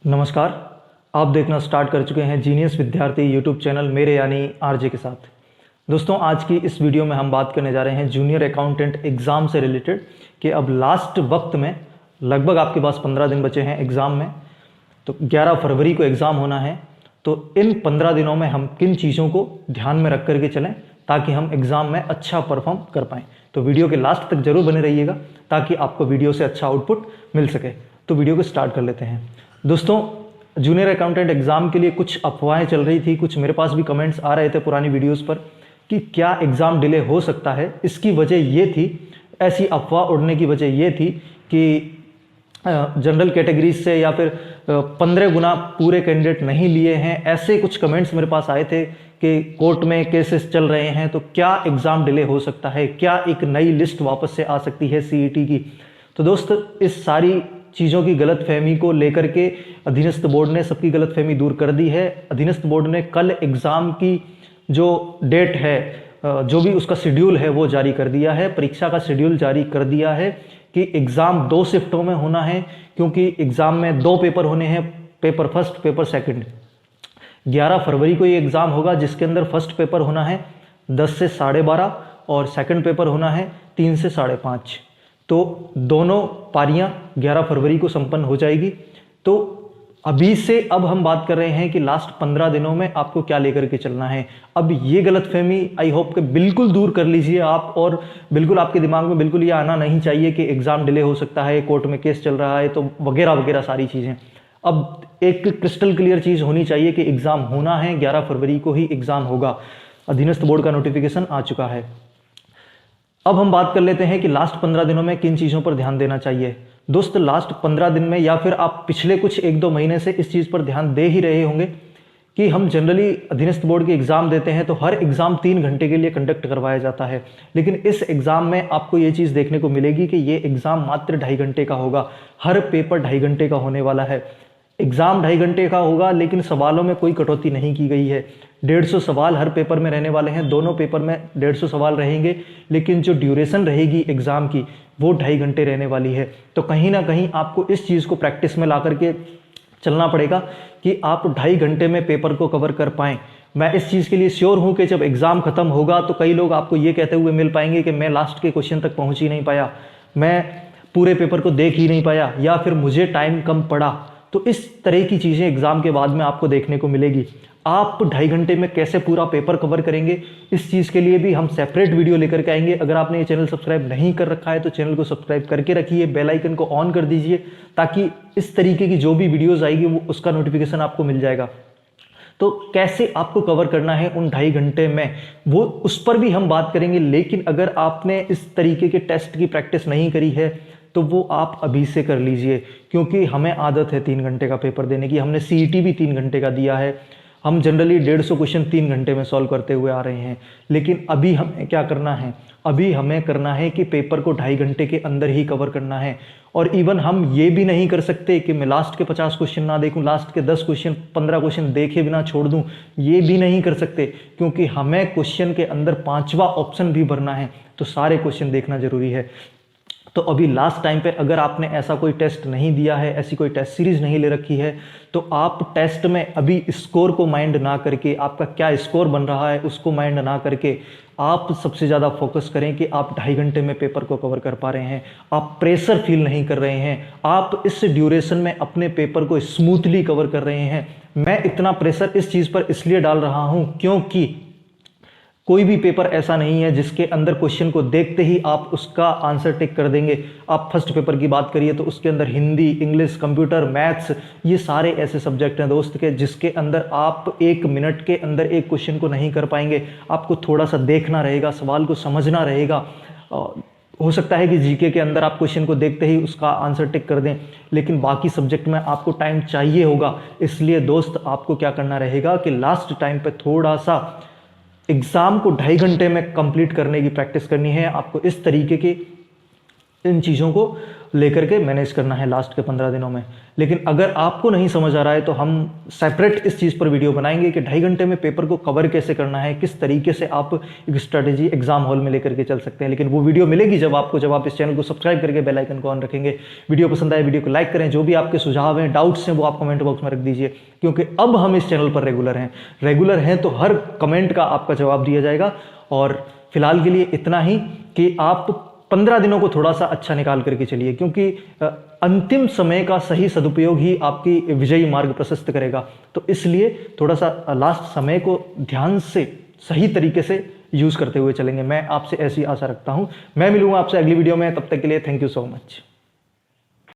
नमस्कार। आप देखना स्टार्ट कर चुके हैं जीनियस विद्यार्थी यूट्यूब चैनल मेरे यानी आरजे के साथ। दोस्तों, आज की इस वीडियो में हम बात करने जा रहे हैं जूनियर अकाउंटेंट एग्ज़ाम से रिलेटेड कि अब लास्ट वक्त में लगभग आपके पास 15 दिन बचे हैं एग्ज़ाम में। तो 11 फरवरी को एग्ज़ाम होना है। तो इन 15 दिनों में हम किन चीज़ों को ध्यान में रख करके चलें ताकि हम एग्ज़ाम में अच्छा परफॉर्म कर पाएँ। तो वीडियो के लास्ट तक जरूर बने रहिएगा ताकि आपको वीडियो से अच्छा आउटपुट मिल सके। तो वीडियो को स्टार्ट कर लेते हैं। दोस्तों, जूनियर अकाउंटेंट एग्ज़ाम के लिए कुछ अफवाहें चल रही थी, कुछ मेरे पास भी कमेंट्स आ रहे थे पुरानी वीडियोस पर कि क्या एग्ज़ाम डिले हो सकता है। इसकी वजह ये थी, ऐसी अफवाह उड़ने की वजह ये थी कि जनरल कैटेगरीज से या फिर 15 गुना पूरे कैंडिडेट नहीं लिए हैं। ऐसे कुछ कमेंट्स मेरे पास आए थे कि कोर्ट में केसेस चल रहे हैं, तो क्या एग्ज़ाम डिले हो सकता है, क्या एक नई लिस्ट वापस से आ सकती है सीईटी की। तो दोस्त, इस सारी चीज़ों की गलतफहमी को लेकर के अधीनस्थ बोर्ड ने सबकी गलतफहमी दूर कर दी है। अधीनस्थ बोर्ड ने कल एग्ज़ाम की जो डेट है, जो भी उसका शेड्यूल है वो जारी कर दिया है। परीक्षा का शेड्यूल जारी कर दिया है कि एग्ज़ाम 2 शिफ्टों में होना है, क्योंकि एग्ज़ाम में 2 पेपर होने हैं, पेपर फर्स्ट पेपर सेकंड। 11 फरवरी को ये एग्ज़ाम होगा जिसके अंदर फर्स्ट पेपर होना है 10 से 12:30 और सेकंड पेपर होना है 3 से 5:30। तो दोनों पारियां 11 फरवरी को संपन्न हो जाएगी। तो अभी से अब हम बात कर रहे हैं कि लास्ट 15 दिनों में आपको क्या लेकर के चलना है। अब ये गलतफहमी आई होप कि बिल्कुल दूर कर लीजिए आप, और बिल्कुल आपके दिमाग में बिल्कुल ये आना नहीं चाहिए कि एग्ज़ाम डिले हो सकता है, कोर्ट में केस चल रहा है, तो वगैरह वगैरह सारी चीज़ें। अब एक क्रिस्टल क्लियर चीज़ होनी चाहिए कि एग्ज़ाम होना है, 11 फरवरी को ही एग्ज़ाम होगा। अधीनस्थ बोर्ड का नोटिफिकेशन आ चुका है। अब हम बात कर लेते हैं कि लास्ट 15 दिनों में किन चीज़ों पर ध्यान देना चाहिए। दोस्त, लास्ट 15 दिन में या फिर आप पिछले कुछ 1-2 महीने से इस चीज़ पर ध्यान दे ही रहे होंगे कि हम जनरली अधीनस्थ बोर्ड के एग्ज़ाम देते हैं तो हर एग्ज़ाम 3 घंटे के लिए कंडक्ट करवाया जाता है। लेकिन इस एग्ज़ाम में आपको ये चीज़ देखने को मिलेगी कि ये एग्ज़ाम मात्र 2.5 घंटे का होगा। हर पेपर 2.5 घंटे का होने वाला है। एग्ज़ाम 2.5 घंटे का होगा, लेकिन सवालों में कोई कटौती नहीं की गई है। 150 सवाल हर पेपर में रहने वाले हैं। दोनों पेपर में 150 सवाल रहेंगे, लेकिन जो ड्यूरेशन रहेगी एग्ज़ाम की वो 2.5 घंटे रहने वाली है। तो कहीं ना कहीं आपको इस चीज़ को प्रैक्टिस में ला करके चलना पड़ेगा कि आप 2.5 घंटे में पेपर को कवर कर पाएँ। मैं इस चीज़ के लिए श्योर हूँ कि जब एग्ज़ाम ख़त्म होगा तो कई लोग आपको ये कहते हुए मिल पाएंगे कि मैं लास्ट के क्वेश्चन तक पहुँच ही नहीं पाया, मैं पूरे पेपर को देख ही नहीं पाया, या फिर मुझे टाइम कम पड़ा। तो इस तरह की चीज़ें एग्ज़ाम के बाद में आपको देखने को मिलेगी। आप 2.5 घंटे में कैसे पूरा पेपर कवर करेंगे, इस चीज़ के लिए भी हम सेपरेट वीडियो लेकर के आएंगे। अगर आपने ये चैनल सब्सक्राइब नहीं कर रखा है तो चैनल को सब्सक्राइब करके रखिए, बेल आइकन को ऑन कर दीजिए, ताकि इस तरीके की जो भी वीडियोज़ आएगी वो उसका नोटिफिकेशन आपको मिल जाएगा। तो कैसे आपको कवर करना है उन 2.5 घंटे में, वो उस पर भी हम बात करेंगे। लेकिन अगर आपने इस तरीके के टेस्ट की प्रैक्टिस नहीं करी है तो वो आप अभी से कर लीजिए, क्योंकि हमें आदत है 3 घंटे का पेपर देने की। हमने सीईटी भी 3 घंटे का दिया है। हम जनरली 150 क्वेश्चन 3 घंटे में सॉल्व करते हुए आ रहे हैं। लेकिन अभी हमें क्या करना है, अभी हमें करना है कि पेपर को 2.5 घंटे के अंदर ही कवर करना है। और इवन हम ये भी नहीं कर सकते कि मैं लास्ट के 50 क्वेश्चन ना देखूं, लास्ट के 10 क्वेश्चन 15 क्वेश्चन देखे बिना छोड़ दूं। ये भी नहीं कर सकते, क्योंकि हमें क्वेश्चन के अंदर 5वां ऑप्शन भी भरना है, तो सारे क्वेश्चन देखना जरूरी है। तो अभी लास्ट टाइम पे अगर आपने ऐसा कोई टेस्ट नहीं दिया है, ऐसी कोई टेस्ट सीरीज नहीं ले रखी है, तो आप टेस्ट में अभी स्कोर को माइंड ना करके, आपका क्या स्कोर बन रहा है उसको माइंड ना करके, आप सबसे ज़्यादा फोकस करें कि आप 2.5 घंटे में पेपर को कवर कर पा रहे हैं। आप प्रेशर फील नहीं कर रहे हैं, आप इस ड्यूरेशन में अपने पेपर को स्मूथली कवर कर रहे हैं। मैं इतना प्रेशर इस चीज़ पर इसलिए डाल रहा हूँ क्योंकि कोई भी पेपर ऐसा नहीं है जिसके अंदर क्वेश्चन को देखते ही आप उसका आंसर टिक कर देंगे। आप फर्स्ट पेपर की बात करिए तो उसके अंदर हिंदी, इंग्लिश, कंप्यूटर, मैथ्स, ये सारे ऐसे सब्जेक्ट हैं दोस्त के जिसके अंदर आप 1 मिनट के अंदर एक क्वेश्चन को नहीं कर पाएंगे। आपको थोड़ा सा देखना रहेगा, सवाल को समझना रहेगा। हो सकता है कि जीके के अंदर आप क्वेश्चन को देखते ही उसका आंसर टिक कर दें, लेकिन बाकी सब्जेक्ट में आपको टाइम चाहिए होगा। इसलिए दोस्त, आपको क्या करना रहेगा कि लास्ट टाइम पे थोड़ा सा एग्ज़ाम को 2.5 घंटे में कंप्लीट करने की प्रैक्टिस करनी है। आपको इस तरीके के इन चीज़ों को लेकर के मैनेज करना है लास्ट के 15 दिनों में। लेकिन अगर आपको नहीं समझ आ रहा है तो हम सेपरेट इस चीज़ पर वीडियो बनाएंगे कि 2.5 घंटे में पेपर को कवर कैसे करना है, किस तरीके से आप एक स्ट्रैटेजी एग्जाम हॉल में लेकर के चल सकते हैं। लेकिन वो वीडियो मिलेगी जब आप इस चैनल को सब्सक्राइब करके बेल आइकन को ऑन रखेंगे। वीडियो पसंद आए वीडियो को लाइक करें, जो भी आपके सुझाव हैं, डाउट्स हैं, वो आप कमेंट बॉक्स में रख दीजिए, क्योंकि अब हम इस चैनल पर रेगुलर हैं तो हर कमेंट का आपका जवाब दिया जाएगा। और फिलहाल के लिए इतना ही कि आप 15 दिनों को थोड़ा सा अच्छा निकाल करके चलिए, क्योंकि अंतिम समय का सही सदुपयोग ही आपकी विजयी मार्ग प्रशस्त करेगा। तो इसलिए थोड़ा सा लास्ट समय को ध्यान से सही तरीके से यूज करते हुए चलेंगे। मैं आपसे ऐसी आशा रखता हूं। मैं मिलूंगा आपसे अगली वीडियो में, तब तक के लिए थैंक यू सो मच।